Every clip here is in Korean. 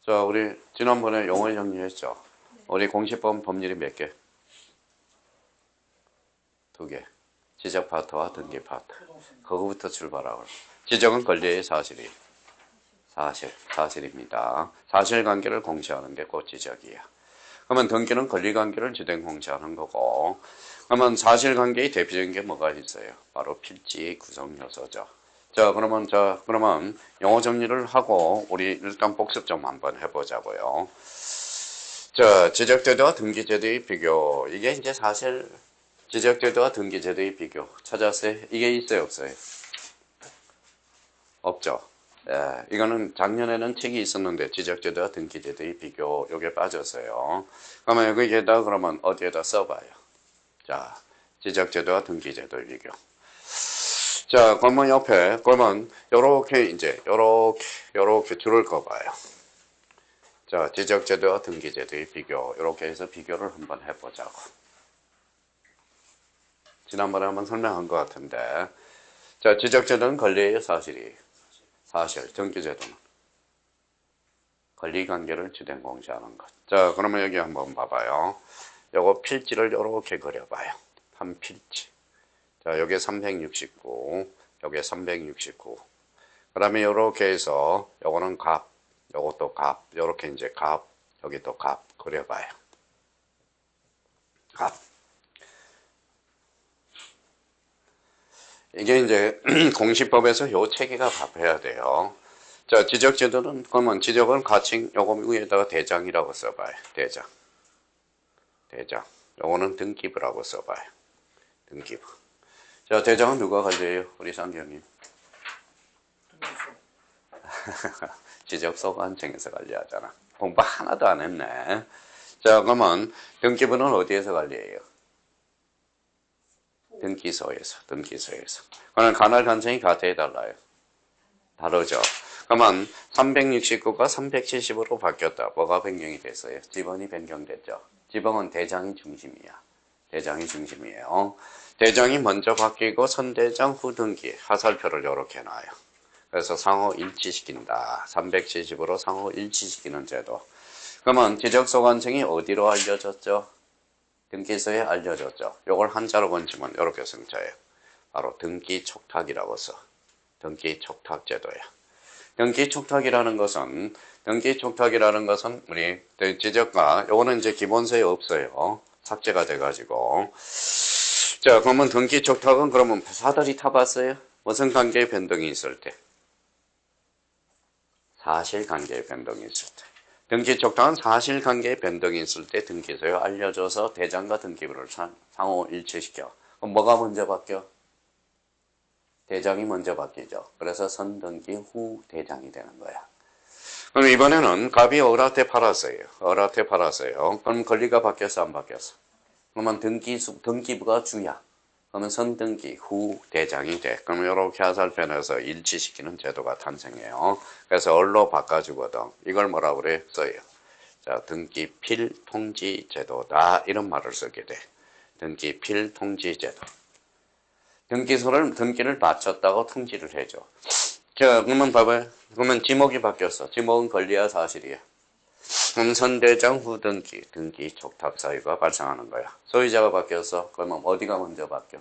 자, 우리 지난번에 용어 정리했죠? 우리 공시법 법률이 몇 개? 2개. 지적 파트와 등기 파트. 그거부터 출발하고. 지적은 권리의 사실이. 사실입니다. 사실관계를 공시하는 게 곧 지적이야. 그러면 등기는 권리관계를 주된 공시하는 거고, 그러면 사실관계의 대표적인 게 뭐가 있어요? 바로 필지의 구성 요소죠. 자, 그러면 용어 정리를 하고 우리 일단 복습 좀 한번 해보자고요. 자, 지적제도와 등기제도의 비교. 이게 이제 사실 지적제도와 등기제도의 비교 찾았어요? 이게 있어요, 없어요? 없죠. 예, 이거는 작년에는 책이 있었는데 지적제도와 등기제도의 비교 요게 빠졌어요. 그러면 여기에다 그러면 어디에다 써봐요. 자, 지적제도와 등기제도의 비교. 자, 그러면 옆에 그러면 요렇게 줄을 그어봐요. 자, 지적제도와 등기제도의 비교 이렇게 해서 비교를 한번 해보자고. 지난번에 한번 설명한 것 같은데, 자, 지적제도는 권리의 사실, 등기제도는 권리관계를 주된 공시하는 것. 자, 그러면 여기 한번 봐봐요. 요거 필지를 이렇게 그려봐요. 한 필지. 자, 요게 369, 요게 369. 그 다음에 요렇게 해서 요거는 값, 요것도 값, 요렇게 이제 값, 여기 또 값 그려봐요. 값. 이게 이제 공시법에서 요 체계가 답해야 돼요. 자, 지적제도는 그러면 지적은 가칭 요거 위에다가 대장이라고 써봐요. 대장. 요거는 등기부라고 써봐요. 등기부. 자, 대장은 누가 관리해요? 우리 상경님. 지적소관청에서 관리하잖아. 공부 하나도 안 했네. 자, 그러면 등기부는 어디에서 관리해요? 등기소에서. 그러면 관할 관청이 같아요, 달라요? 다르죠. 그러면 369가 370으로 바뀌었다. 뭐가 변경이 됐어요? 지번이 변경됐죠. 지번은 대장이 중심이야. 대장이 중심이에요. 대장이 먼저 바뀌고 선대장 후 등기 하살표를 이렇게 놔요. 그래서 상호 일치시킨다. 370으로 상호 일치시키는 제도. 그러면 지적소관청이 어디로 알려졌죠? 등기소에 알려졌죠. 이걸 한자로 건지면 이렇게 성자예요. 바로 등기촉탁이라고 써. 등기촉탁제도야. 등기촉탁이라는 것은 우리 지적과 요거는 이제 기본서에 없어요. 삭제가 돼가지고. 자, 그러면 등기촉탁은 그러면 사다리 타봤어요? 무슨 관계의 변동이 있을 때? 사실관계의 변동이 있을 때. 등기촉탁은 사실관계의 변동이 있을 때 등기소에 알려줘서 대장과 등기부를 상호 일치시켜. 그럼 뭐가 먼저 바뀌어? 대장이 먼저 바뀌죠. 그래서 선등기 후 대장이 되는 거야. 그럼 이번에는 갑이 을한테 팔았어요. 그럼 권리가 바뀌었어, 안 바뀌었어? 그러면 등기부가 주야. 그러면 선등기 후 대장이 돼. 그럼 이렇게 하살편에서 일치시키는 제도가 탄생해요. 그래서 을로 바꿔주거든. 이걸 뭐라고 그래? 써요. 자, 등기필 통지 제도다. 이런 말을 쓰게 돼. 등기필 통지 제도. 등기를 마쳤다고 통지를 해줘. 자, 그러면 봐봐요. 그러면 지목이 바뀌었어. 지목은 권리와 사실이야. 그럼 선대장 후 등기 촉탁 사유가 발생하는 거야. 소유자가 바뀌었어. 그러면 어디가 먼저 바뀌어?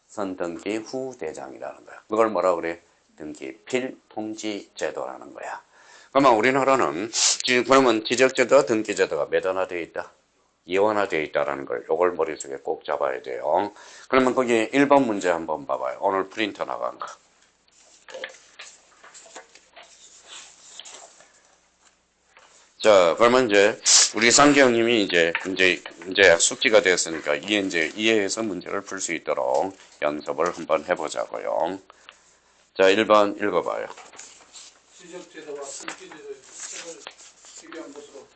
선등기 후 대장이라는 거야. 그걸 뭐라고 그래? 등기필 통지 제도라는 거야. 그러면 우리나라는 그러면 지적제도와 등기제도가 몇 원화되어 있다? 이원화되어 있다는 걸 요걸 머릿속에 꼭 잡아야 돼요. 그러면 거기 1번 문제 한번 봐봐요. 오늘 프린터 나간 거. 자, 그러면 이제 우리 상기형님이 이제 숙지가 됐으니까 이해해서 문제를 풀 수 있도록 연습을 한번 해보자고요. 자, 1번 읽어봐요. 지적제도와 등기제도의 특징을 비교한 것으로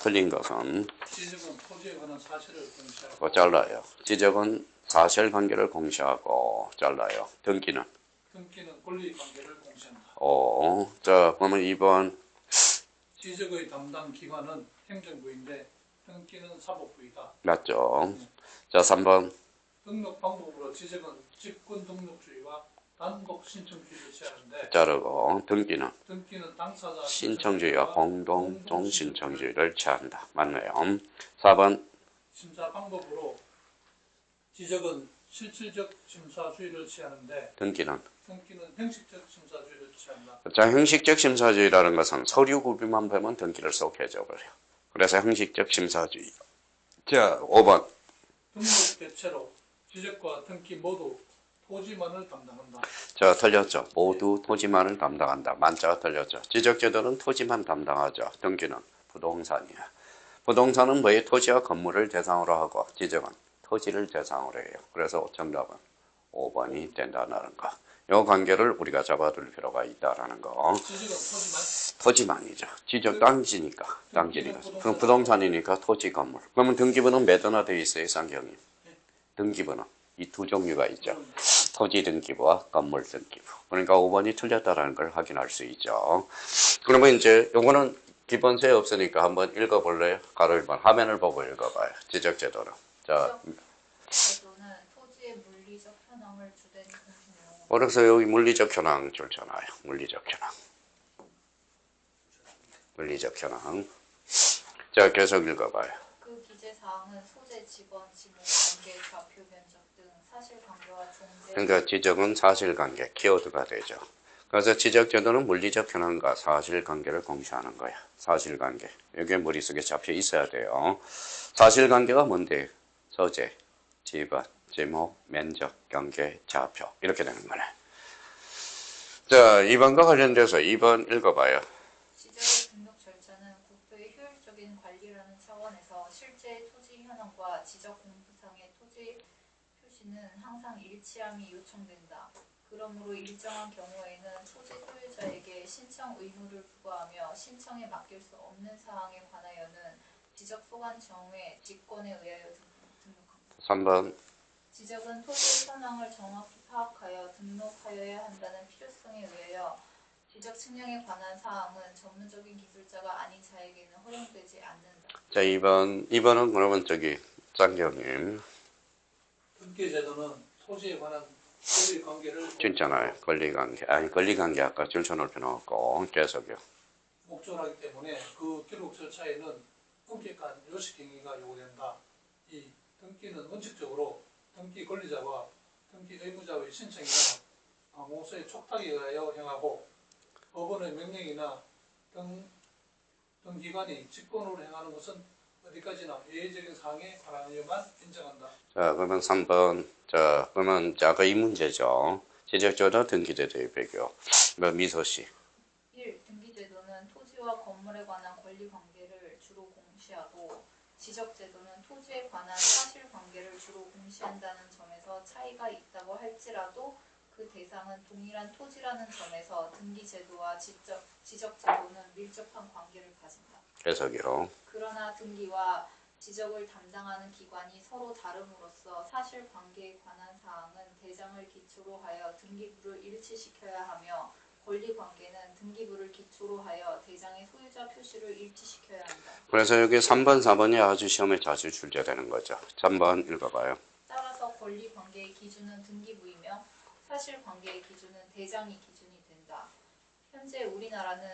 틀린 것은 지적은 토지에 관한 사실을 공시하고 그거 잘라요. 지적은 사실관계를 공시하고 잘라요. 등기는 권리관계를 공시한다. 자, 그러면 2번 지적의 담당 기관은 행정부인데 등기는 사법부이다. 맞죠? 자, 3번 등록 방법으로 지적은 직권 등록주의와 단독 신청주의를 취하는데 자르고 등기는 등기는 당사자 신청주의와 공동 신청주의를 취한다. 맞네요. 4번 심사 방법으로 지적은 실질적 심사주의를 취하는데 등기는 형식적 심사주의를 취한다. 자, 형식적 심사주의라는 것은 서류 구비만 보면 등기를 쏙해져 버려. 그래서 형식적 심사주의. 자, 5번 등록 대체로 지적과 등기 모두 토지만을 담당한다. 자, 틀렸죠. 모두 토지만을 담당한다. 만자가 틀렸죠. 지적제도는 토지만 담당하죠. 등기는 부동산이야. 부동산은 뭐에 토지와 건물을 대상으로 하고 지적은 토지를 대상으로 해요. 그래서 정답은 5번이 된다는 거. 이 관계를 우리가 잡아둘 필요가 있다라는 거. 지적은 토지만 토지만이죠. 지적 땅지니까. 그럼 부동산이니까 토지 건물. 그러면 등기부는 몇 하나 되어 있어요, 쌍경님? 등기부는 이 두 종류가 있죠. 토지 등기부와 건물 등기부. 그러니까 5번이 틀렸다라는 걸 확인할 수 있죠. 그러면 이제 요거는 기본세 없으니까 한번 읽어볼래요? 가로 1번 화면을 보고 읽어봐요. 지적제도는. 자, 제도는 토지의 물리적 현황을 주된 공신으로 그래서 여기 물리적 현황 줄잖아요. 물리적 현황. 물리적 현황. 자, 계속 읽어봐요. 그 기재 사항은 소재, 직원, 지목, 관계, 좌표, 면적 등 사실관계와 존재 그러니까 지적은 사실관계, 키워드가 되죠. 그래서 지적제도는 물리적 현황과 사실관계를 공시하는 거야. 사실관계. 이게 머릿속에 잡혀 있어야 돼요. 사실관계가 뭔데? 소재, 지번, 지목, 면적, 경계, 좌표. 이렇게 되는 거네. 자, 2번과 관련돼서 2번 읽어봐요. 지적의 등록 절차는 국토의 효율적인 관리라는 차원에서 실제 토지 현황과 지적 공부상의 토지 표시는 항상 일치함이 요청된다. 그러므로 일정한 경우에는 토지 소유자에게 신청 의무를 부과하며 신청에 맡길 수 없는 사항에 관하여는 지적 소관 정회 직권에 의하여 등록합니다. 3번. 지적은 토지 현황을 정확히 파악하여 등록하여야 한다는 필요성에 의하여 지적 측량에 관한 사항은 전문적인 기술자가 아닌 자에게는 허용되지 않는다. 자, 2번은 그러면 짱경님. 등기제도는 토지에 관한 권리관계를 진짜나요? 권리관계. 아니, 권리관계 아까 줄쳐놓을 필요 없고, 계속요. 목적하기 때문에 그 기록 절차에는 엄격한 요식 행위가 요구된다. 이 등기는 원칙적으로 등기 권리자와 등기 의무자의 신청이나 공소의 촉탁에 의하여 행하고 법원의 명령이나 등기관이 직권으로 행하는 것은 어디까지나 예외적인 사항에 관하여만 인정한다. 자, 그러면 3번. 자, 그러면 아까 이 문제죠. 지적제도 등기제도의 배경. 미소씨. 1. 등기제도는 토지와 건물에 관한 권리관계를 주로 공시하고 지적제도는 토지에 관한 사실관계를 주로 공시한다는 점에서 차이가 있다고 할지라도 그 대상은 동일한 토지라는 점에서 등기제도와 지적제도는 밀접한 관계를 가진다. 계속요. 그러나 등기와 지적을 담당하는 기관이 서로 다름으로써 사실관계에 관한 사항은 대장을 기초로 하여 등기부를 일치시켜야 하며 권리관계는 등기부를 기초로 하여 대장의 소유자 표시를 일치시켜야 한다. 그래서 여기 3번, 4번이 아주 시험에 자주 출제되는 거죠. 3번 읽어봐요. 따라서 권리관계의 기준은 등기부이며 사실관계의 기준은 대장이 기준이 된다. 현재 우리나라는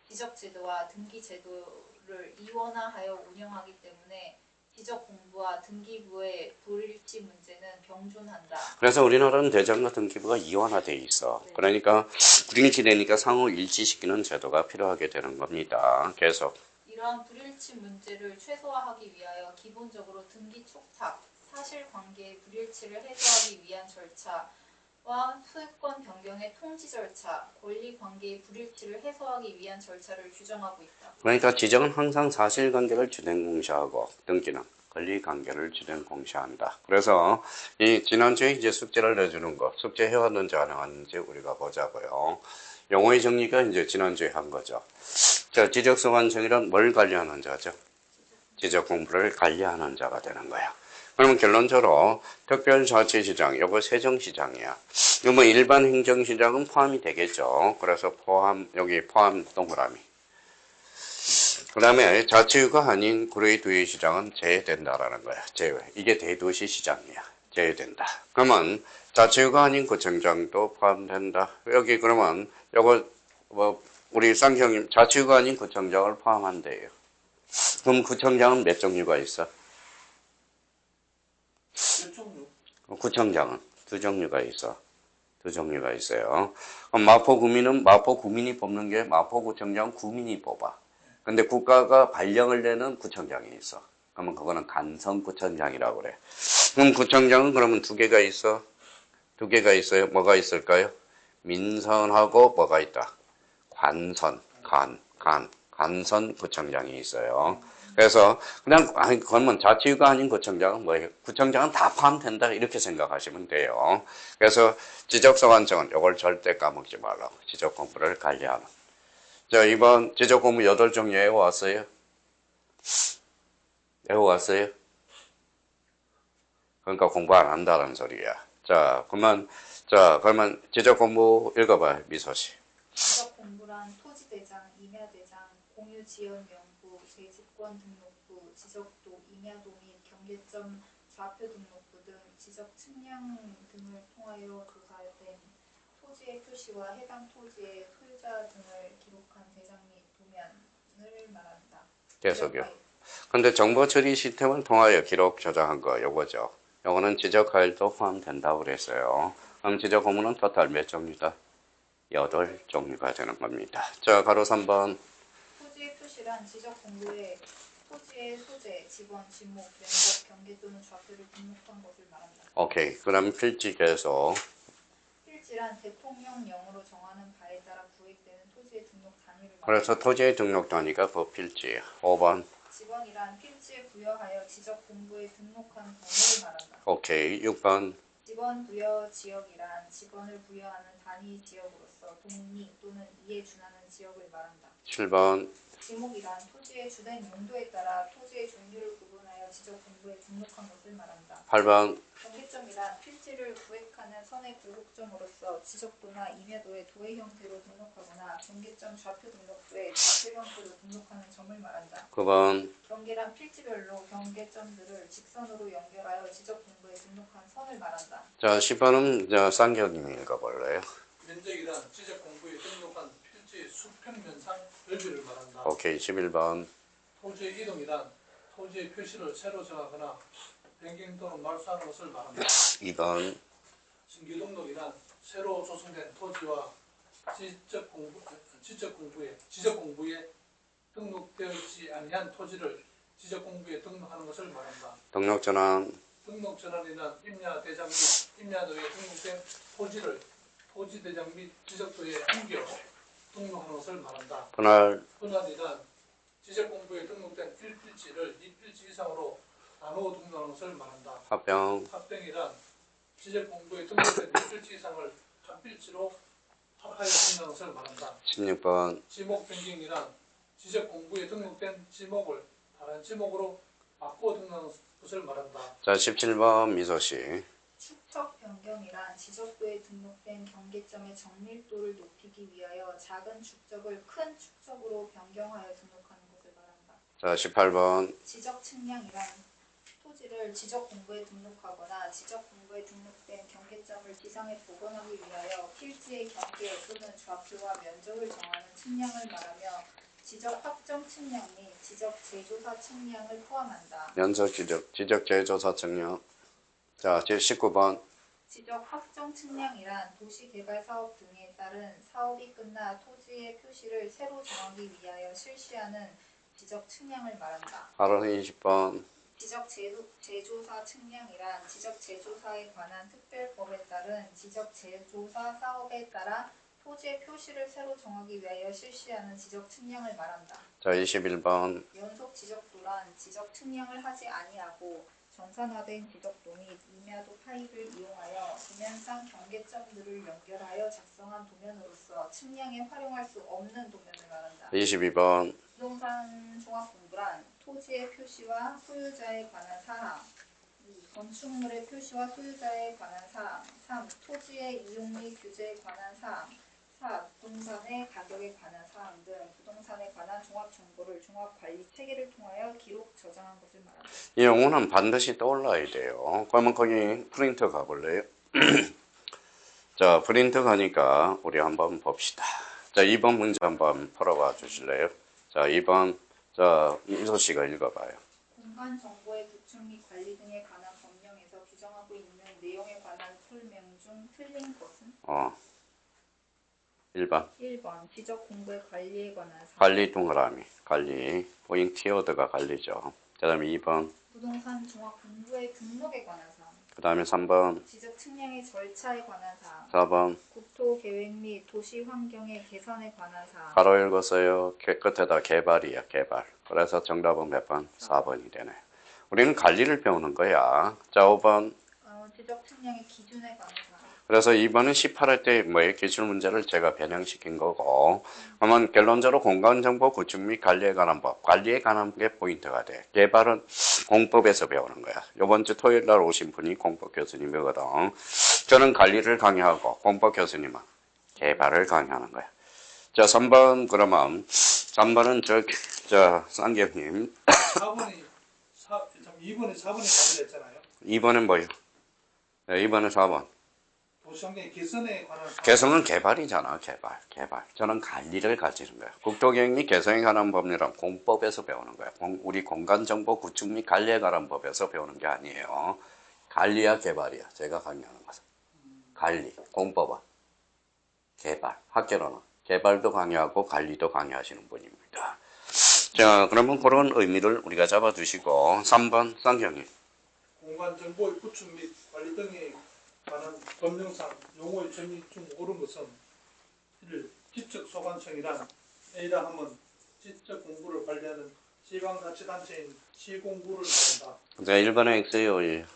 지적제도와 등기제도를 이원화하여 운영하기 때문에 지적공부와 등기부의 불일치 문제는 병존한다. 그래서 우리나라는 대장과 등기부가 이원화되어 있어. 네. 그러니까 불일치되니까 상호 일치시키는 제도가 필요하게 되는 겁니다. 계속. 이러한 불일치 문제를 최소화하기 위하여 기본적으로 등기 촉탁, 사실관계의 불일치를 해소하기 위한 절차와 소유권 변경의 통지 절차, 권리관계의 불일치를 해소하기 위한 절차를 규정하고 있다. 그러니까 지정은 항상 사실관계를 주된 공시하고 등기는 권리관계를 주된 공시한다. 그래서 이 지난주에 이제 숙제를 내주는 거, 숙제 해왔는지 안 해왔는지 우리가 보자고요. 용어의 정리가 이제 지난주에 한 거죠. 자, 지적소관청이란 뭘 관리하는 자죠? 지적 공부를 관리하는 자가 되는 거야. 그러면 결론적으로 특별자치시장, 요거 세정시장이야. 이거 뭐 일반 행정시장은 포함이 되겠죠. 그래서 여기 포함 동그라미. 그 다음에 자치구가 아닌 구의 도시시장은 제외된다라는 거야. 제외. 이게 대도시 시장이야. 제외된다. 그러면 자치구가 아닌 구청장도 포함된다. 여기 그러면 요거 뭐 우리 쌍형님 자치구가 아닌 구청장을 포함한대요. 그럼 구청장은 몇 종류가 있어? 몇 종류? 구청장은 두 종류가 있어. 두 종류가 있어요. 그럼 마포구민은 마포구민이 뽑는 게 마포구청장 구민이 뽑아. 근데 국가가 발령을 내는 구청장이 있어. 그러면 그거는 간선구청장이라고 그래. 그럼 구청장은 그러면 두 개가 있어. 두 개가 있어요. 뭐가 있을까요? 민선하고 뭐가 있다? 관선, 간선구청장이 있어요. 그래서 그냥 그러면 자치구가 아닌 구청장은 뭐예요? 구청장은 다 포함된다 이렇게 생각하시면 돼요. 그래서 지적소관청은 이걸 절대 까먹지 말라고 지적공부를 관리하는. 자 이번 지적공부 8종류 외워왔어요? 외워왔어요? 그러니까 공부 안 한다는 소리야. 그러면 지적공부 읽어봐요, 미소씨. 지적 공부란 토지대장, 임야대장, 공유지역연구, 재집권 등록부, 지적도, 임야도 및 경계점 좌표 등록부 등 지적 측량 등을 통하여 조사된 토지의 표시와 해당 토지의 소유자 등을 기록한 대장 및 도면을 말한다. 계속요. 근데 정보 처리 시스템을 통하여 기록 저장한 거 요거죠. 요거는 지적 파일도 포함된다고 그랬어요. 그럼 지적 공부는 토탈 몇 종류다? 8종류가 되는 겁니다. 자, 가로 3번. 토지의 표시란 지적 공부에 토지의 소재, 지번, 지목, 면적, 경계 또는 좌표를 등록한 것을 말한다. 오케이. 그럼 필지 계속. 필지란 대통령령으로 정하는 바에 따라 구획되는 토지의 등록 단위를 말한다. 그래서 토지의 등록 단위가 그 필지. 5번. 지번이란 필지에 부여하여 지적 공부에 등록한 경우를 말한다. 오케이. 6번. 지번 부여 지역이란 지번을 부여하는 단위 지역으로서 독립 또는 이에 준하는 지역을 말한다. 7번. 지목이란 토지의 주된 용도에 따라 토지의 종류를 구분하여 지적 공부에 등록한 것을 말한다. 8번. 경계점이란 필지를 구획하는 선의 굴곡점으로서 지적도나 임야도의 도의 형태로 등록하거나 경계점 좌표 등록부에 좌표 형태로 등록하는 점을 말한다. 9번. 경계란 필지별로 경계점들을 직선으로 연결하여 지적 공부에 등록한 선을 말한다. 자, 10번은 쌍경님 읽어볼래요? 면적이란 지적 공부에 등록한 필지의 수평면상 넓이를 말한다. 오케이. 11번. 토지의 이동이란 토지의 표시를 새로 정하거나 변경 또는 말소하는 것을 말한다. 2번. 신규 등록이란 새로 조성된 토지와 지적 공부에 등록되었지 아니한 토지를 지적 공부에 등록하는 것을 말한다. 등록 전환. 등록 전환이란 임야 대장 및 임야도에 등록된 토지를 토지 대장 및 지적도에 옮겨 등록하는 것을 말한다. 분할. 분할이란 지적 공부에 등록된 1필지를 2필지 이상으로 나누어 등록하는 것을 말한다. 합병. 합병이란 지적 공부에 등록된 2필지 이상을 한 필지로 합하여 등록하는 것을 말한다. 16번. 지목 변경이란 지적 공부에 등록된 지목을 다른 지목으로 바꾸어 등록하는 것을 말한다. 자, 17번 미소씨. 축척 변경이란 지적도에 등록된 경계점의 정밀도를 높이기 위하여 작은 축적을 큰 축적으로 변경하여 등록하는 것을 말한다. 자, 18번. 지적 측량이란 토지를 지적 공부에 등록하거나 지적 공부에 등록된 경계점을 지상에 복원하기 위하여 필지의 경계 또는 좌표와 면적을 정하는 측량을 말하며 지적 확정 측량 및 지적 재조사 측량을 포함한다. 연속 지적 재조사 측량. 자, 19번. 지적 확정 측량이란 도시개발 사업 등에 따른 사업이 끝나 토지의 표시를 새로 정하기 위하여 실시하는 지적 측량을 말한다. 바로 20번. 지적 재조사 측량이란 지적 재조사에 관한 특별법에 따른 지적 재조사 사업에 따라 토지의 표시를 새로 정하기 위하여 실시하는 지적 측량을 말한다. 자, 21번. 연속 지적도란 지적 측량을 하지 아니하고 정산화된 지적도 및 임야도 파입을 이용하여 도면상 경계점들을 연결하여 작성한 도면으로서 측량에 활용할 수 없는 도면을 말한다. 22번. 부동산 종합공부란 토지의 표시와 소유자에 관한 사항 2. 건축물의 표시와 소유자에 관한 사항 3. 토지의 이용 및 규제에 관한 사항 4. 부동산의 가격에 관한 사항 등 부동산에 관한 종합 정보를 종합 관리 체계를 통하여 기록 저장한 것을 말한다. 이 용어는 반드시 떠올라야 돼요. 그러면 거기 프린터 가볼래요? 자, 프린터 가니까 우리 한번 봅시다. 자, 2번 문제 한번 풀어봐 주실래요? 자, 2번, 자, 민서 씨가 읽어봐요. 공간 정보의 구축 및 관리 등에 관한 법령에서 규정하고 있는 내용에 관한 설명 중 틀린 것은? 1번. 1번 지적 공부의 관리에 관한 사항. 관리 동그라미, 관리, 포인티어드가 관리죠. 그 다음에 2번, 부동산 종합 공부의 등록에 관한 사항. 그 다음에 3번, 지적 측량의 절차에 관한 사항. 4번, 국토 계획 및 도시 환경의 개선에 관한 사항. 바로 읽었어요. 끝에다 개발이야, 개발. 그래서 정답은 몇 번? 4번이 되네. 우리는 관리를 배우는 거야. 자, 5번. 지적 측량의 기준에 관한 사항. 그래서 2번은 18회 때 뭐의 기출 문제를 제가 변형시킨 거고, 그러면 결론적으로 공간정보 구축 및 관리에 관한 법, 관리에 관한 게 포인트가 돼. 개발은 공법에서 배우는 거야. 이번 주 토요일 날 오신 분이 공법 교수님이거든. 저는 관리를 강의하고 공법 교수님은 개발을 강의하는 거야. 자, 3번 그러면 3번은 쌍경님. 2번에 4번이 답이 됐잖아요. 2번은 뭐예요? 네, 2번은 4번. 도시환경 개선에 관한 사항. 개성은 개발이잖아, 개발. 저는 관리를 가지는 거야. 국토계획 및 개성에 관한 법률은 공법에서 배우는 거야. 우리 공간정보 구축 및 관리에 관한 법에서 배우는 게 아니에요. 관리야, 개발이야. 제가 강의하는 것은. 관리, 공법은 개발. 학교로는 개발도 강의하고 관리도 강의하시는 분입니다. 자, 그러면 그런 의미를 우리가 잡아두시고 3번 쌍경이. 공간 정보의 구축 및 관리 등에 관한 법령상 용어의 정의 중 옳은 것은 1. 지적 소관청이란 A라 하면 지적 공부를 관리하는 지방자치단체인 시공부를 말한다. 자, 1번은 X요.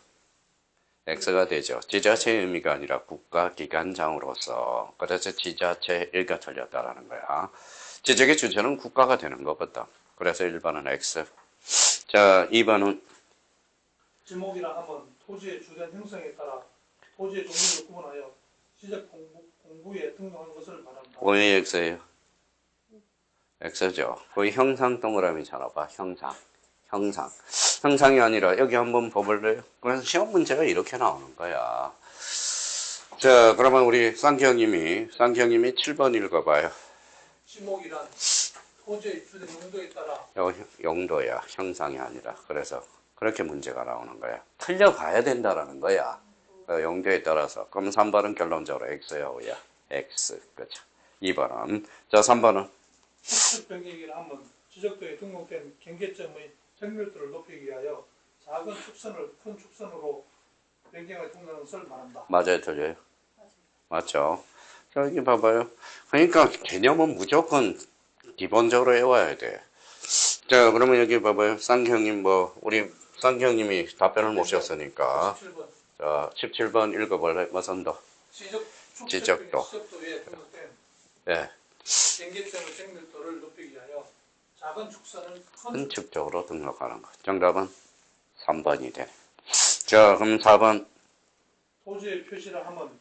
X가 되죠. 지자체의 의미가 아니라 국가기관장으로서. 그래서 지자체 1가 틀렸다라는 거야. 지적의 주체는 국가가 되는 거거든. 그래서 1번은 X. 자, 2번은 지목이라 하면 토지의 주된 형성에 따라 토지의 종류를 구분하여 지적 공부에 등록한 것을 말한다. 왜 X예요? X죠. 거의 형상 동그라미잖아. 봐. 형상이 아니라 여기 한번 봐볼래요? 그래서 시험 문제가 이렇게 나오는 거야. 자, 그러면 우리 쌍경님이 7번 읽어봐요. 지목이란 토지의 주된 용도에 따라 용도야. 형상이 아니라. 그래서 그렇게 문제가 나오는 거야. 틀려봐야 된다라는 거야. 용도에 따라서. 그럼 3번은 결론적으로 X야, O야? X. 그렇죠. 2번은. 자, 3번은. 특수 병역이라 하면 지적도에 등록된 경계점의 정밀도를 높이기 위하여 작은 축선을 큰 축선으로 변경을 통하는 것을 말한다. 맞아요, 틀려요? 맞죠. 자, 여기 봐봐요. 그러니까 개념은 무조건 기본적으로 외워야 돼. 자, 그러면 여기 봐봐요. 쌍형님 우리 쌍형님이 답변을 못 셨으니까. 17번. 자, 17번 읽어볼래? 무슨 더? 지적도. 지적도에 등록된 예. 경계점의 정밀도를 높이기 위하여 작은 축선을 큰 축적으로 등록하는 것. 정답은 3번이 되네. 자, 그럼 4번. 토지의 표시라 하면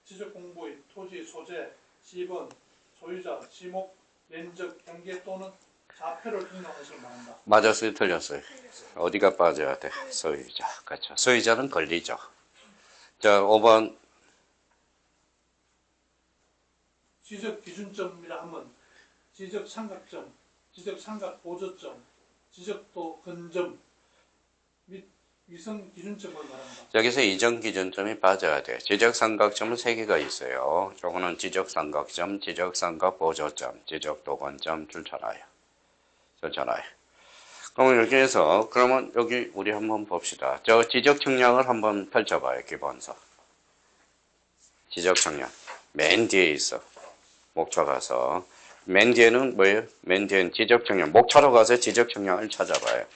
지적 공부의 토지 소재, 지번, 소유자, 지목, 면적, 경계 또는 좌표를 등록한 것을 말한다. 맞았어요? 틀렸어요? 어디가 빠져야 돼? 소유자. 그렇죠. 소유자는 권리죠. 자, 5번. 지적 기준점이라 하면 지적 삼각점, 지적 삼각 보조점, 지적도 근점 및 위성 기준점을 말한다. 여기서 이전 기준점이 빠져야 돼. 지적삼각점은 3개가 있어요. 요거는 지적삼각점, 지적삼각 보조점, 지적도건점 줄잖아요. 그러면 여기에서 그러면 여기 우리 한번 봅시다. 저 지적 측량을 한번 펼쳐봐요. 기본서. 지적 측량. 맨 뒤에 있어. 목차 가서. 맨 뒤에는 뭐예요? 맨 뒤에는 지적 측량. 목차로 가서 지적 측량을 찾아봐요.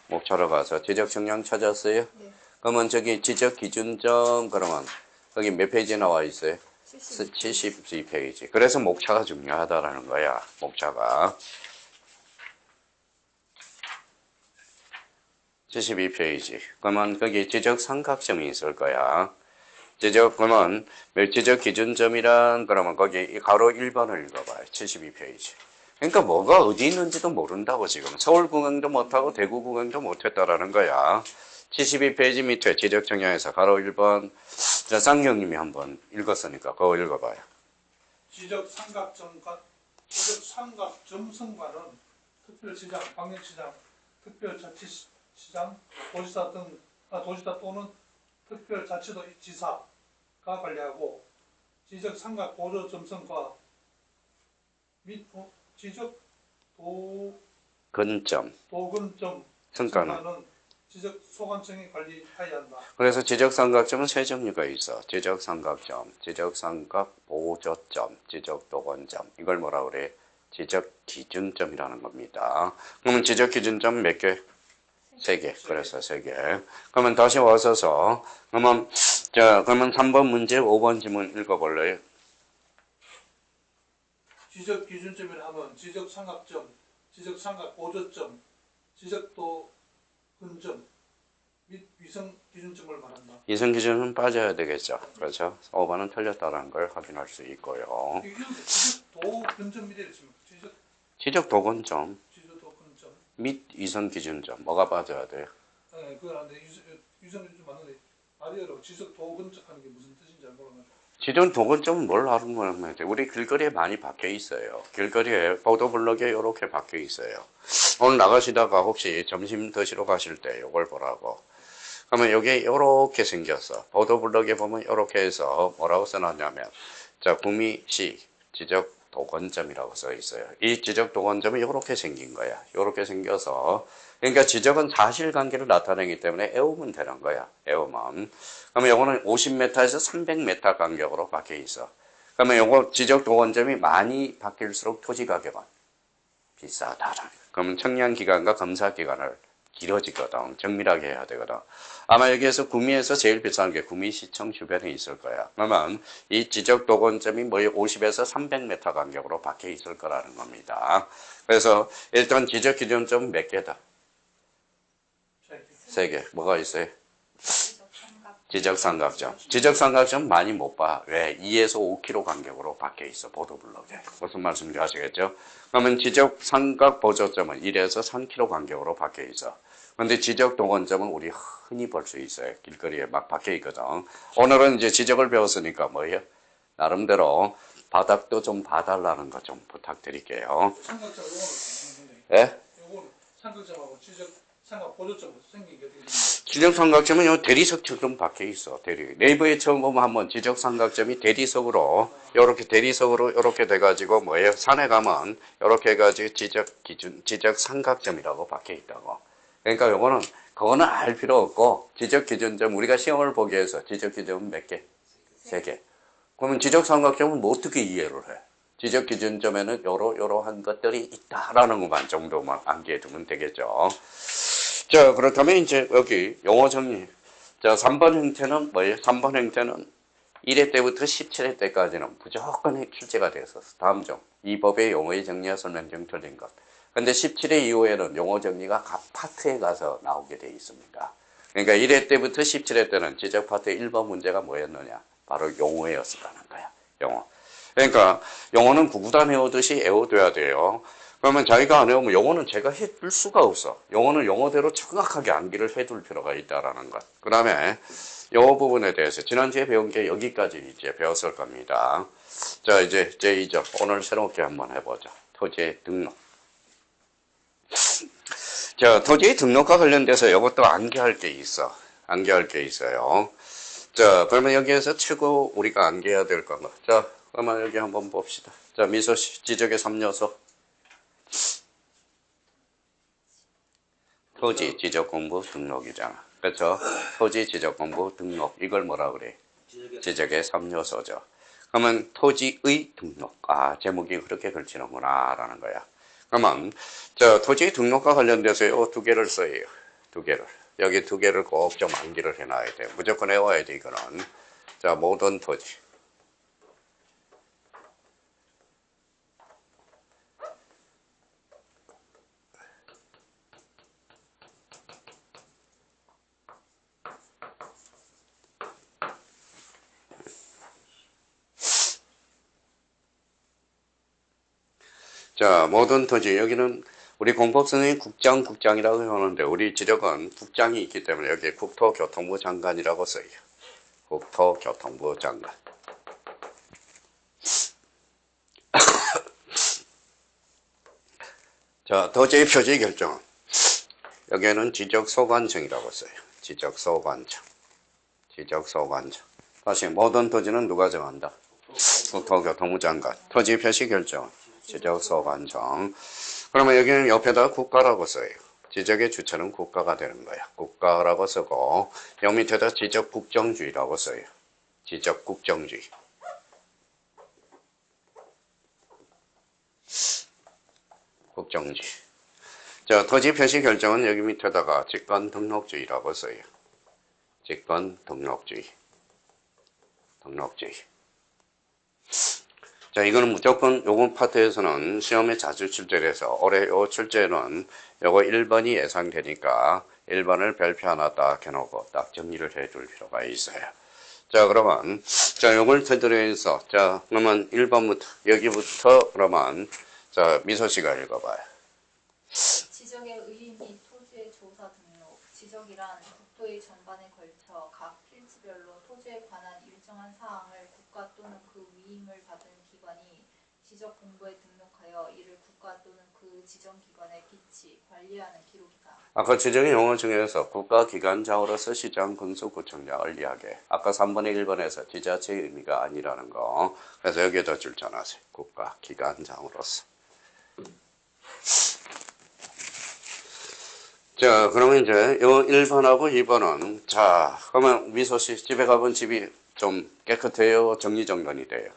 목차로 가서 지적 측량 찾았어요? 네. 그러면 저기 지적 기준점 그러면 여기 몇 페이지 나와 있어요? 72페이지. 그래서 목차가 중요하다라는 거야. 목차가. 72페이지. 그러면 거기 지적 삼각점이 있을 거야. 그러면 멸지적 기준점이란 그러면 거기 이 가로 1번을 읽어봐요. 72페이지. 그러니까 뭐가 어디 있는지도 모른다고 지금. 서울 구경도 못하고 대구 구경도 못했다라는 거야. 72페이지 밑에 지적 청약에서 가로 1번. 자, 쌍경님이 한번 읽었으니까 그거 읽어봐요. 지적 삼각점선과는 특별시장, 광역시장, 특별자치시장, 도지사 또는 특별자치도지사가 관리하고 지적 삼각 보조 점선과 및 지적 근점. 도근점 성과는. 선과는 지적 소관청이 관리해야 한다. 그래서 지적삼각점은 세 종류가 있어. 지적삼각점, 지적삼각보조점, 지적도건점. 이걸 뭐라 그래? 지적기준점이라는 겁니다. 그러면 지적기준점 몇 개? 3개. 그래서 3개. 그러면 다시 와서서 그러면 3번 문제 5번 지문 읽어볼래요? 지적 기준점이라 하면 지적 삼각점, 지적 삼각 보조점, 지적도 근점 및 위성 기준점을 말한다. 위성 기준은 빠져야 되겠죠. 그렇죠? 5번은 틀렸다는 걸 확인할 수 있고요. 이게 지적도 근점이 되어 있습니다. 지적도건점 지적도 근점. 및 위성 기준점. 뭐가 빠져야 돼요? 네, 그건 안 돼. 위성 기준점 맞는데 말이 어려워. 지적도 근점 하는 게 무슨 뜻인지 잘 모르겠어요. 지정 도건점은 뭘 알면 돼? 우리 길거리에 많이 박혀 있어요. 길거리에 보도블럭에 이렇게 박혀 있어요. 오늘 나가시다가 혹시 점심 드시러 가실 때 이걸 보라고. 그러면 여기 이렇게 생겼어. 보도블럭에 보면 이렇게 해서 뭐라고 써놨냐면, 자, 구미시 지적 도건점이라고 써 있어요. 이 지적 도건점이 이렇게 생긴 거야. 이렇게 생겨서, 그러니까 지적은 사실관계를 나타내기 때문에 외우면 되는 거야. 외우면. 그러면 요거는 50m에서 300m 간격으로 박혀 있어. 그러면 요거 지적 도건점이 많이 바뀔수록 토지 가격은 비싸다라는. 그러면 청량 기간과 검사 기간을 길어지거든. 정밀하게 해야 되거든. 아마 여기에서 구미에서 제일 비싼 게 구미시청 주변에 있을 거야. 그러면 이 지적 도건점이 뭐 50에서 300m 간격으로 박혀 있을 거라는 겁니다. 그래서 일단 지적 기준점 몇 개다? 3개. 뭐가 있어요? 지적삼각점. 지적삼각점 많이 못 봐. 왜? 2에서 5km 간격으로 박혀 있어. 보도블럭에. 무슨 말씀인지 아시겠죠? 그러면 지적삼각보조점은 1에서 3km 간격으로 박혀 있어. 근데 지적동원점은 우리 흔히 볼 수 있어요. 길거리에 막 박혀 있거든. 오늘은 이제 지적을 배웠으니까 뭐예요? 나름대로 바닥도 좀 봐달라는 거 좀 부탁드릴게요. 삼각점 요거는 예? 요거는 삼각점하고 지적 삼각 보조점 생긴 게 어떻게 됩니까? 지적삼각점은 요 대리석처럼 박혀 있어. 대리. 네이버에 처음 보면 한번 지적삼각점이 대리석으로 요렇게 대리석으로 요렇게 돼가지고 뭐예요? 산에 가면 요렇게 해가지고 지적삼각점이라고 박혀 있다고. 그러니까 요거는 그거는 알 필요 없고 지적기준점 우리가 시험을 보기 위해서 지적기준은 몇 개? 3개. 그러면 지적삼각점은 뭐 어떻게 이해를 해? 지적기준점에는 요러한 것들이 있다라는 것만 정도만 암기해 두면 되겠죠. 자, 그렇다면 이제 여기 용어 정리. 자, 3번 행태는 뭐예요? 3번 행태는 1회 때부터 17회 때까지는 무조건 출제가 됐었어. 다음 중. 이 법의 용어의 정리와 설명 중 틀린 것. 근데 17회 이후에는 용어 정리가 각 파트에 가서 나오게 되어 있습니다. 그러니까 1회 때부터 17회 때는 지적 파트 1번 문제가 뭐였느냐? 바로 용어였었다는 거야. 용어. 그러니까 용어는 구구단 외우듯이 외워둬야 돼요. 그러면 자기가 안 외우면 영어는 제가 해둘 수가 없어. 영어는 영어대로 정확하게 암기를 해둘 필요가 있다라는 것. 그 다음에 영어 부분에 대해서 지난주에 배운 게 여기까지 이제 배웠을 겁니다. 자, 이제 제2죠. 오늘 새롭게 한번 해보자. 토지의 등록. 자, 토지의 등록과 관련돼서 이것도 암기할 게 있어. 암기할 게 있어요. 자, 그러면 여기에서 최고 우리가 암기해야 될 건가. 자, 그러면 여기 한번 봅시다. 자, 미소씨, 지적의 3요소. 토지 지적공부 등록이잖아. 그렇죠? 토지 지적공부 등록. 이걸 뭐라 그래? 지적의 3요소죠. 그러면 토지의 등록. 아, 제목이 그렇게 걸치는구나 라는 거야. 그러면 저 토지 등록과 관련돼서 이 2개를 써요. 2개를. 여기 2개를 꼭 좀 암기를 해놔야 돼. 무조건 외워야 돼 이거는. 자, 모든 토지. 자, 모든 토지, 여기는 우리 공법선생님 국장이라고 하는데 우리 지적은 국장이 있기 때문에 여기 국토교통부 장관이라고 써요. 국토교통부 장관. 자, 토지의 표시 결정은 여기에는 지적소관청이라고 써요. 지적소관청. 다시 모든 토지는 누가 정한다? 국토교통부 장관. 토지 표시 결정. 지적소관청. 그러면 여기는 옆에다 국가라고 써요. 지적의 주체는 국가가 되는 거야. 국가라고 쓰고 여기 밑에다 지적국정주의라고 써요. 지적국정주의. 국정주의. 자, 토지 표시 결정은 여기 밑에다가 직권등록주의라고 써요. 직권등록주의. 자, 이거는 무조건 요번 파트에서는 시험에 자주 출제돼서 올해 요 출제는 요거 1번이 예상되니까 1번을 별표 하나 딱 해놓고 딱 정리를 해줄 필요가 있어요. 자, 그러면 자, 요걸 테드로해서 자, 그러면 1번부터 여기부터 그러면 자, 미소 씨가 읽어봐요. 지적의 의의 및 토지의 조사 등록. 지적이란 국토의 전반에 걸쳐 각 필지별로 토지에 관한 일정한 사항을 국가 또는 그 위임을 받은 기관이 지적 공부에 등록하여 이를 국가 또는 그 지정기관에 비치 관리하는 기록이다. 아까 지적인 용어 중에서 국가기관장으로서 시장, 군수, 구청장을 이야기해. 아까 3번에 1번에서 지자체의 의미가 아니라는 거. 그래서 여기에다 줄쳐놨어요. 국가기관장으로서. 자, 그러면 이제 요 1번하고 2번은 자, 그러면 미소 씨 집에 가본 집이 좀 깨끗해요? 정리정돈이 돼요?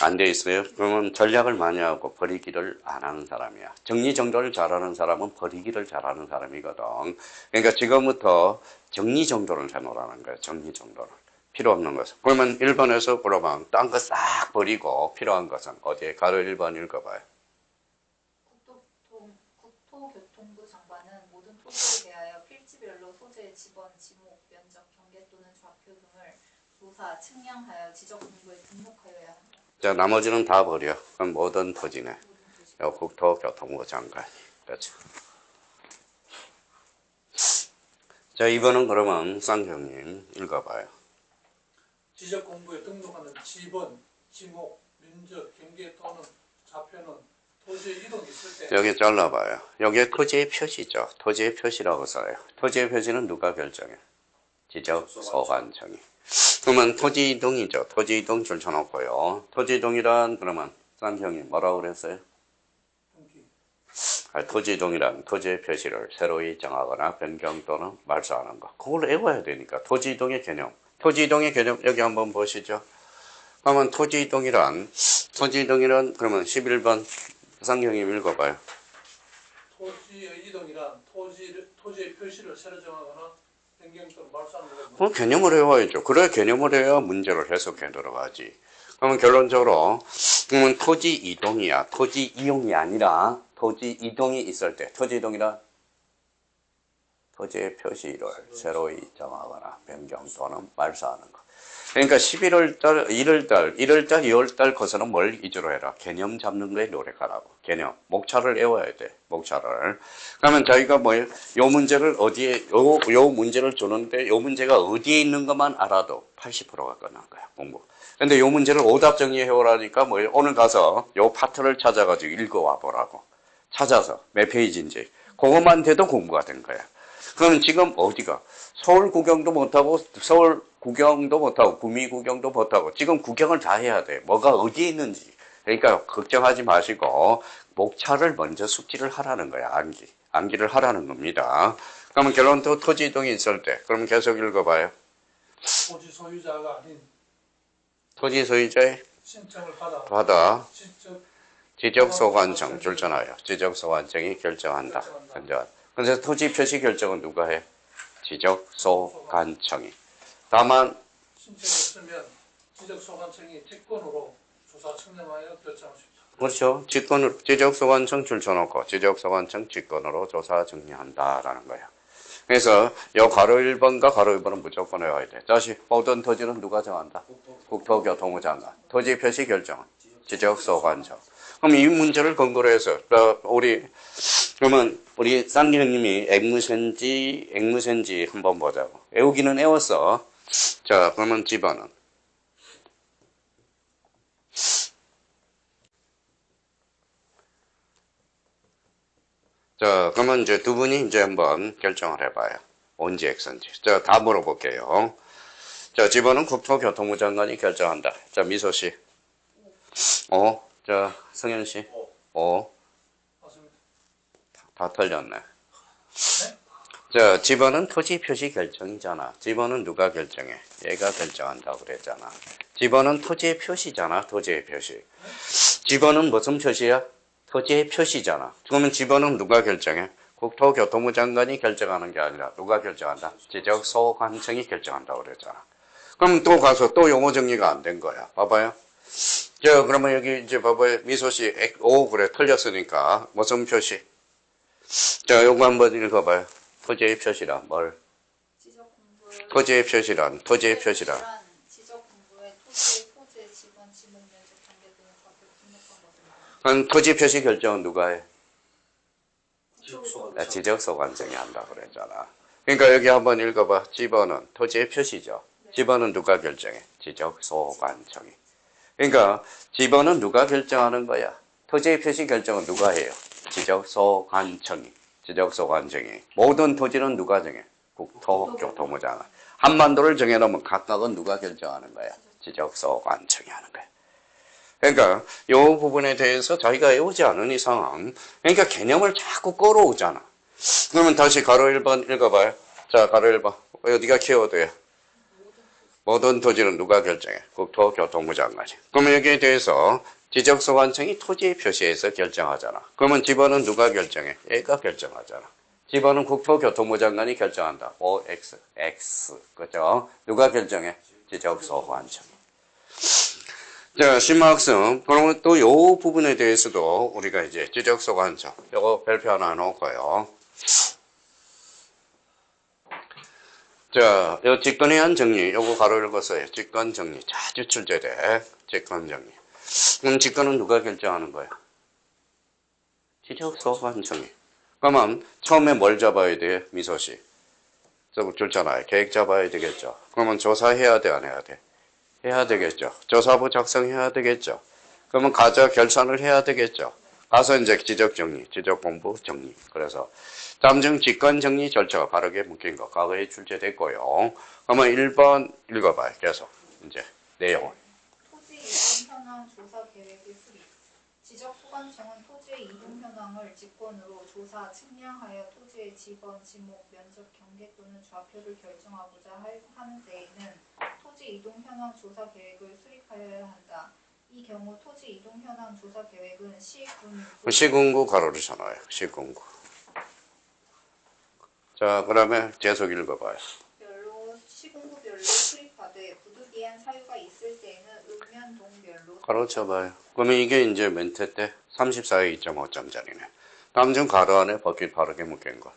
안 돼 있어요? 그러면 전략을 많이 하고 버리기를 안 하는 사람이야. 정리정돈을 잘하는 사람은 버리기를 잘하는 사람이거든. 그러니까 지금부터 정리정돈을 해놓으라는 거예요. 정리정돈을. 필요 없는 것은. 그러면 1번에서 그러면 딴 거 싹 버리고 필요한 것은 어디에? 가로 1번 읽어봐요. 국토교통부 장관은 모든 토지에 대하여 필지별로 토지의 지번, 지목, 면적, 경계 또는 좌표 등을 조사, 측량하여 지적 공부에 등록하여야 한다. 자, 나머지는 다 버려. 그럼 모든 토지네. 국토교통부 장관. 그렇죠. 자, 이번은 그러면 쌍형님 읽어봐요. 지적 공부에 등록하는 지번, 지목, 면적, 경계 또는 좌표는 토지의 이동이 있을 때 여기 잘라봐요. 여기에 토지의 표시죠. 토지의 표시라고 써요. 토지의 표시는 누가 결정해? 지적소관청이. 그러면 토지 이동이죠. 토지 이동 줄쳐놓고요. 토지 이동이란 그러면 쌍형이 뭐라고 그랬어요? 토지 이동이란 토지의 표시를 새로이 정하거나 변경 또는 말소하는 거. 그걸 외워야 되니까. 토지 이동의 개념. 토지 이동의 개념 여기 한번 보시죠. 그러면 토지 이동이란 그러면 11번 쌍형님 읽어봐요. 토지의 이동이란 토지의 표시를 새로 정하거나 변경 또는 말소하는 거거든요. 그럼 개념을 외워야죠. 그래 개념을 외워야 문제를 해석해 들어가지. 그러면 결론적으로 그러면 토지 이동이야. 토지 이용이 아니라 토지 이동이 있을 때 토지 이동이란 토지의 표시를 새로이 정하거나 변경 또는 말소하는 거. 그러니까 11월달, 1월달, 2월달 거서는 뭘 위주로 해라? 개념 잡는 거에 노력하라고. 개념. 목차를 외워야 돼. 목차를. 그러면 저희가 뭐예요? 요 문제를 어디에, 요 문제를 주는데 요 문제가 어디에 있는 것만 알아도 80%가 끝난 거야. 공부. 근데 요 문제를 오답 정리해 오라니까 뭐예요? 오늘 가서 요 파트를 찾아가지고 읽어와 보라고. 찾아서 몇 페이지인지. 그것만 돼도 공부가 된 거야. 그럼 지금 어디가? 서울 구경도 못하고 구미 구경도 못하고 지금 구경을 다 해야 돼. 뭐가 어디에 있는지. 그러니까 걱정하지 마시고 목차를 먼저 숙지를 하라는 거야. 암기를 하라는 겁니다. 그러면 결론도 토지 이동이 있을 때 그럼 계속 읽어봐요. 토지 소유자가 아닌 토지 소유자의 신청을 받아 직접 지적소관청 줄잖아요. 지적소관청이 결정한다. 그래서 토지 표시 결정은 누가 해? 지적소관청이. 다만 신청이 없으면 지적소관청이 직권으로 조사 측량하여 결정할 수 있다. 그렇죠. 지적소관청 줄쳐놓고 지적소관청 직권으로 조사 정리한다라는 거야. 그래서 요 가로 1번과 가로 2번은 무조건 외워야 돼. 다시 모든 토지는 누가 정한다? 국토교통부 장관. 토지 표시 결정은 지적소관청. 그럼 이 문제를 근거로 해서 그러면 우리 쌍기 형님이 액무센지 한번 보자고. 애우기는 애웠어. 자, 그러면 집어는. 자, 그러면 이제 두 분이 이제 한번 결정을 해봐요. 언제 X인지. 자, 다 물어볼게요. 자, 집어는 국토교통부 장관이 결정한다. 자, 미소 씨. 자, 성현 씨. 맞습니다. 다 틀렸네. 네? 자, 집어는 토지 표시 결정이잖아. 집어는 누가 결정해? 얘가 결정한다고 그랬잖아. 집어는 토지의 표시잖아. 토지의 표시. 집어는 무슨 표시야? 토지의 표시잖아. 그러면 집어는 누가 결정해? 국토교통부 장관이 결정하는 게 아니라 누가 결정한다? 지적소관청이 결정한다고 그랬잖아. 그럼 또 가서 또 용어 정리가 안 된 거야. 봐봐요. 자, 그러면 여기 이제 봐봐요. 미소 씨, 그래. 틀렸으니까. 무슨 표시? 자, 요거 한번 읽어봐요. 토지의 표시란 뭘? 지적공부의 토지의 표시란. 지적공부의 토지의 지번, 지목, 면적, 경계 등의 좌표 등록한 것을 말합니다. 그럼 토지 표시 결정은 누가 해? 지적소관청. 지적소관청이 한다고 그랬잖아. 그러니까 여기 한번 읽어봐. 집어는 토지의 표시죠. 집어는 누가 결정해? 지적소관청이. 그러니까 집어는 누가 결정하는 거야? 토지의 표시 결정은 누가 해요? 지적소관청이. 모든 토지는 누가 정해? 국토교통부 장관. 한반도를 정해놓으면 각각은 누가 결정하는 거야? 지적소관청이 하는 거야. 그러니까 이 부분에 대해서 자기가 외우지 않은 이상 그러니까 개념을 자꾸 끌어오잖아. 그러면 다시 가로 1번 읽어봐요. 자, 가로 1번. 어디가 키워드야? 모든 토지는 누가 결정해? 국토교통부 장관이. 그러면 여기에 대해서 지적소관청이 토지의 표시에서 결정하잖아. 그러면 집어는 누가 결정해? 얘가 결정하잖아. 집어는 국토교통부 장관이 결정한다. OX, X. 그죠? 누가 결정해? 지적소관청. 자, 심화학습. 그러면 또 요 부분에 대해서도 우리가 이제 지적소관청. 요거 별표 하나 해놓고요. 자, 요 직권에 의한 정리. 요거 가로 읽었어요. 직권 정리. 자주 출제돼. 직권 정리. 그럼 직권은 누가 결정하는 거야? 지적소관청이. 그러면 처음에 뭘 잡아야 돼? 미소 씨. 저거 줄잖아요. 계획 잡아야 되겠죠. 그러면 조사해야 돼, 안 해야 돼? 해야 되겠죠. 조사부 작성해야 되겠죠. 그러면 가자 결산을 해야 되겠죠. 가서 이제 지적 정리, 지적 공부 정리. 그래서 잠정 직권 정리 절차가 바르게 묶인 거 과거에 출제됐고요. 그러면 1번 읽어봐요. 계속 이제 내용을. 토지 이동 현황 조사 계획의 수립. 지적소관청은 토지의 이동 현황을 직권으로 조사, 측량하여 토지의 지번, 지목, 면적, 경계 또는 좌표를 결정하고자 하는 데에는 토지 이동 현황 조사 계획을 수립하여야 한다. 이 경우 토지 이동 현황 조사 계획은 시군구 가로를 쳐놔요. 시군구. 자, 그다음에 계속 읽어봐요. 시군구별로 수립하되 부득이한 사유가 있을 때에는 읍면동별로 가로 쳐봐요. 그러면 이게 이제 멘트 때 34에 2.5점짜리네. 다음 중 가로 안에 법규 바르게 묶인 거.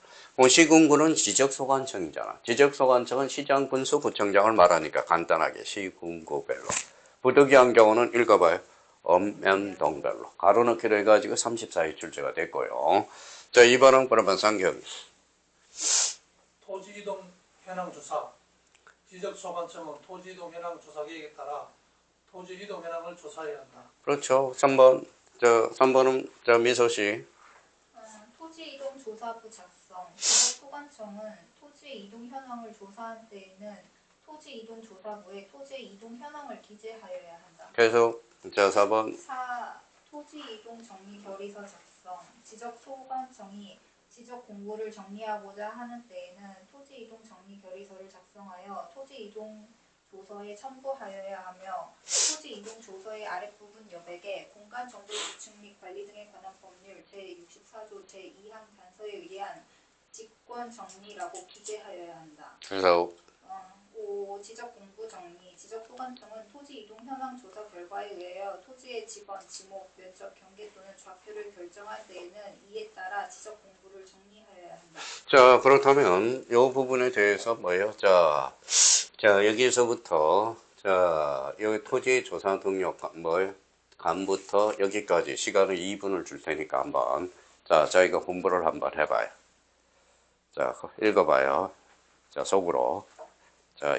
시군구는 지적소관청이잖아. 지적소관청은 시장, 군수, 구청장을 말하니까 간단하게 시군구별로. 부득이한 경우는 읽어봐요. 읍면동별로. 가로 넣기로 해가지고 34에 출제가 됐고요. 자, 2번은 그러면 상경. 토지 이동 현황 조사. 지적소관청은 토지 이동 현황 조사 계획에 따라 토지 이동 현황을 조사해야 한다. 그렇죠. 3번은 미소 씨. 토지 이동 조사부 작성. 지적소관청은 토지 이동 현황을 조사한 때에는 토지 이동 조사부에 토지의 이동 현황을 기재하여야 한다. 계속. 자, 4번. 4. 토지 이동 정리 결의서 작성. 지적소관청이 지적 공부를 정리하고자 하는 때에는 토지 이동 정리 결의서를 작성하여 토지 이동 조서에 첨부하여야 하며 토지 이동 조서의 아랫부분 여백에 공간 정보 구축 및 관리 등에 관한 법률 제64조 제2항 단서에 의한 직권 정리라고 기재하여야 한다. 그래서 5. 지적 공부 정리. 지적소관청은 토지 이동 현황 조사 결과에 의하여 토지의 지번, 지목, 면적, 경계 또는 좌표를 결정할 때에는 이에 따라 지적 공부를 정리하여야 한다. 자, 그렇다면 이 부분에 대해서 뭐예요? 자, 여기서부터 자, 여기 토지 조사 등록 간부터 여기까지 시간을 2분을 줄 테니까 한번 자 저희가 공부를 한번 해봐요. 자 읽어봐요. 자 속으로 자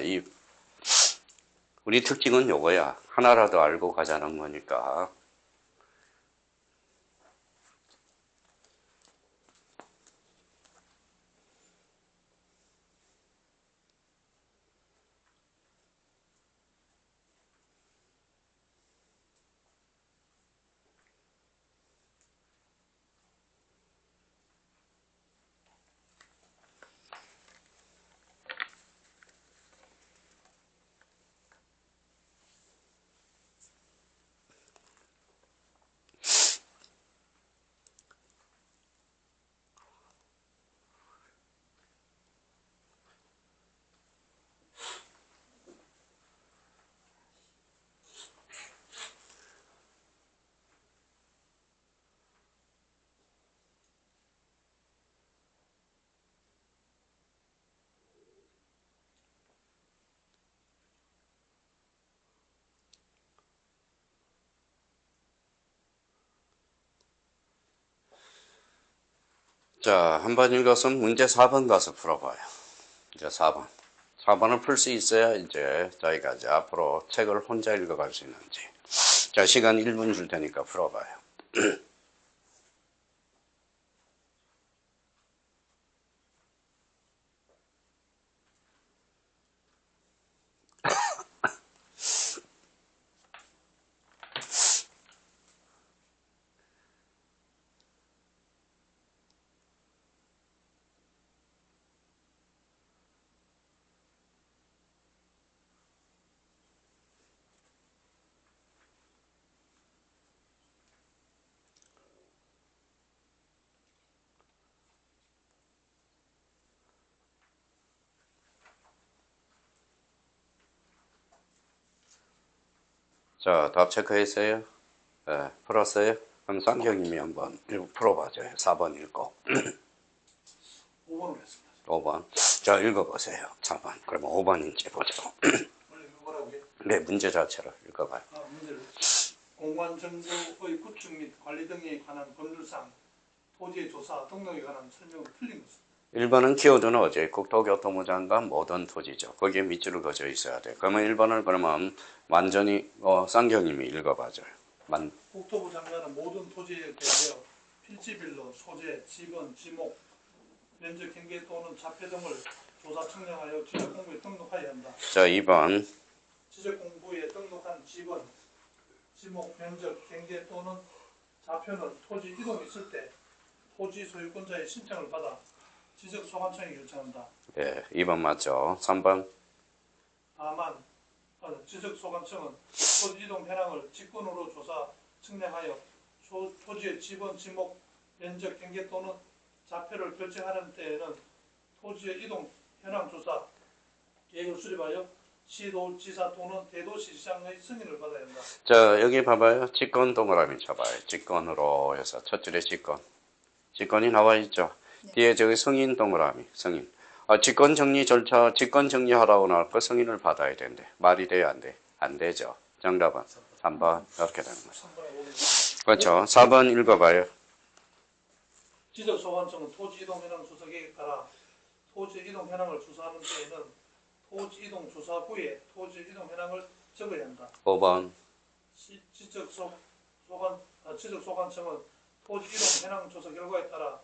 우리 특징은 요거야. 하나라도 알고 가자는 거니까. 자, 한번 읽었으면 문제 4번 가서 풀어봐요. 이제 4번. 4번을 풀 수 있어야 이제 저희가 이제 앞으로 책을 혼자 읽어갈 수 있는지. 자, 시간 1분 줄 테니까 풀어봐요. 자, 답 체크했어요? 네, 풀었어요? 그럼 쌍경님이 한번 풀어봐줘요. 4번 읽고. 5번으로 했습니다. 5번. 자, 읽어보세요. 4번. 그러면 5번인지 보죠. 원래 뭐라고요? 네, 문제 자체를 읽어봐요. 문제를 공무원 정보의 구축 및 관리 등에 관한 법률상 토지의 조사 등록에 관한 설명은 틀린 것입니다. 1번은 키워드는 어제 국토교통부 장관 모든 토지죠. 거기에 밑줄을 그어져 있어야 돼. 그러면 1번을 그러면 완전히 쌍경님이 읽어봐줘요. 국토부 장관은 모든 토지에 대하여 필지별로 소재, 지번, 지목, 면적, 경계 또는 자폐 등을 조사 측량하여 지적공부에 등록하여야 한다. 자, 2번. 지적공부에 등록한 지번, 지목, 면적, 경계 또는 자표는 토지 이동이 있을 때 토지 소유권자의 신청을 받아 지적소관청이 결정한다. 네, 2번 맞죠. 3번. 다만 지적소관청은 토지 이동 현황을 직권으로 조사 측량하여 토지의 지번, 지목, 면적, 경계 또는 자표를 결정하는 때에는 토지의 이동 현황 조사 계획을 수립하여 시도지사 또는 대도시장의 승인을 받아야 한다. 자, 여기 봐봐요. 직권 동그라미 쳐봐요. 직권으로 해서 첫 줄에 직권. 직권이 나와 있죠. 네. 뒤에 저기 승인 동그라미. 승인. 직권 정리 절차, 직권 정리하라고 나올 거 승인을 받아야 된대. 말이 돼야 안 돼? 안 되죠. 정답은 3번. 이렇게 되는 거죠. 3번에 오겠습니다. 그렇죠. 4번 읽어봐요. 지적소관청은 토지 이동 현황 조사 계획에 따라 토지 이동 현황을 조사하는 때에는 토지 이동 조사 후에 토지 이동 현황을 적어야 한다. 5번. 지적소관청은 토지 이동 현황 조사 결과에 따라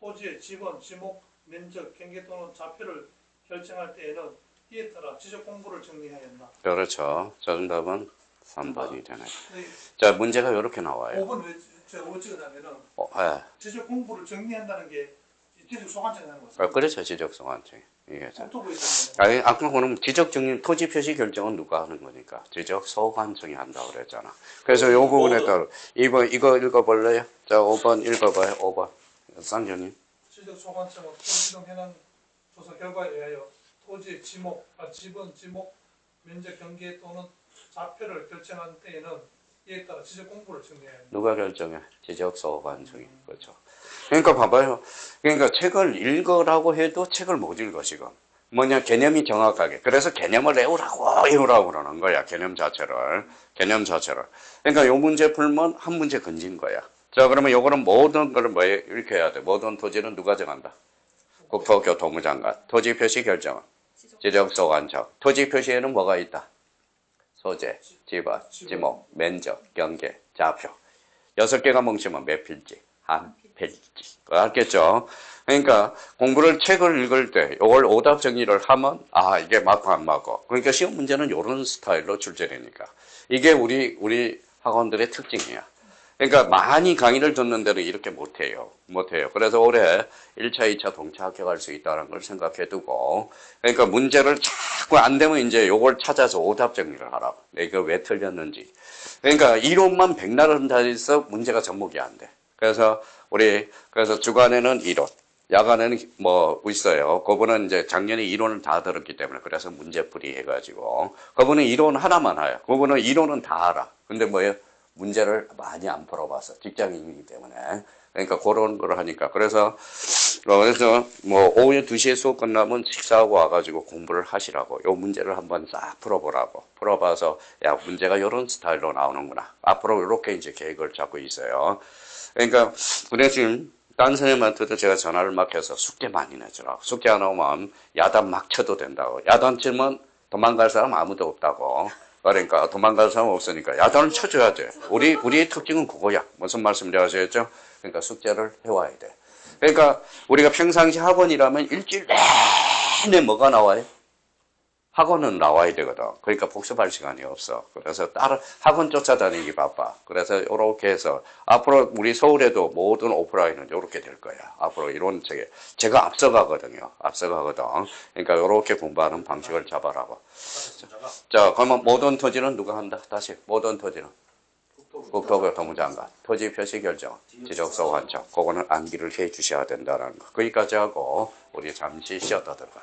토지의 지번, 지목, 면적, 경계 또는 자표를 결정할 때에는 이에 따라 지적 공부를 정리해야 한다. 그렇죠. 정답은 3번이 되네. 자, 문제가 이렇게 나와요. 5번 왜 제가 왜 찍어냐면은 예. 지적 공부를 정리한다는 게 지적소관청이 하는 거죠. 그렇죠. 지적소관청. 이게 국토부에 있는 아까 그럼 지적정리 토지 표시 결정은 누가 하는 거니까 지적소관청이 한다고 그랬잖아. 그래서 요 부분에 따라 이거 읽어볼래요? 자, 5번 읽어봐요. 5번. 쌍전님. 지적소관청은 토지 이동 현황 조사 결과에 의하여 토지의 지목, 지번, 지목, 면적, 경계 또는 자표를 결정한 때에는 이에 따라 지적 공부를 정리해야 합니다. 누가 결정해? 지적소관청이. 그렇죠. 그러니까 봐봐요. 그러니까 책을 읽으라고 해도 책을 못 읽어 지금. 뭐냐, 개념이 정확하게. 그래서 개념을 외우라고 그러는 거야. 개념 자체를. 그러니까 요 문제 풀면 한 문제 건진 거야. 자, 그러면 요거는 모든 걸 뭐 이렇게 해야 돼. 모든 토지는 누가 정한다? 국토교통부 장관. 토지 표시 결정은 지적소관청. 토지 표시에는 뭐가 있다? 소재, 지번, 지목, 면적, 경계, 좌표. 6개가 뭉치면 몇 필지? 한 필지. 알겠죠? 그러니까 공부를 책을 읽을 때 이걸 오답 정리를 하면 이게 맞고 안 맞고. 그러니까 시험 문제는 이런 스타일로 출제되니까. 이게 우리 학원들의 특징이야. 그러니까 많이 강의를 듣는 데는 이렇게 못해요. 그래서 올해 1차, 2차 동차 합격할 수 있다는 걸 생각해 두고, 그러니까 문제를 자꾸 안 되면 이제 요걸 찾아서 오답 정리를 하라고. 이거 왜 틀렸는지. 그러니까 이론만 백날은 다 있어 문제가 접목이 안 돼. 그래서 그래서 주간에는 이론, 야간에는 뭐 있어요. 그분은 이제 작년에 이론을 다 들었기 때문에 그래서 문제풀이 해가지고, 그분은 이론 하나만 해요. 그분은 이론은 다 알아. 근데 뭐예요? 문제를 많이 안 풀어봐서 직장인이기 때문에. 그러니까 그런 걸 하니까. 그래서 뭐 오후에 2시에 수업 끝나면 식사하고 와가지고 공부를 하시라고. 요 문제를 한번 싹 풀어보라고. 풀어봐서 야, 문제가 요런 스타일로 나오는구나. 앞으로 이렇게 이제 계획을 잡고 있어요. 그러니까 지금 딴 선생님한테도 제가 전화를 막 해서 숙제 많이 내주라고. 숙제 안 오면 야단 막 쳐도 된다고. 야단 치면 도망갈 사람 아무도 없다고. 그러니까 도망갈 사람 없으니까 야단을 쳐줘야 돼. 우리의 특징은 그거야. 무슨 말씀인지 아시겠죠? 그러니까 숙제를 해와야 돼. 그러니까 우리가 평상시 학원이라면 일주일 내내 뭐가 나와요? 학원은 나와야 되거든. 그러니까 복습할 시간이 없어. 그래서 다른 학원 쫓아다니기 바빠. 그래서 이렇게 해서 앞으로 우리 서울에도 모든 오프라인은 이렇게 될 거야. 앞으로 이런 제가 앞서가거든요. 그러니까 이렇게 공부하는 방식을 잡아라고. 자, 그러면 모든 토지는 누가 한다? 다시 모든 토지는 국토교통부 장관. 토지 표시 결정, 지적소관청. 그거는 암기를 해 주셔야 된다는 거. 거기까지 하고 우리 잠시 쉬었다 들어가.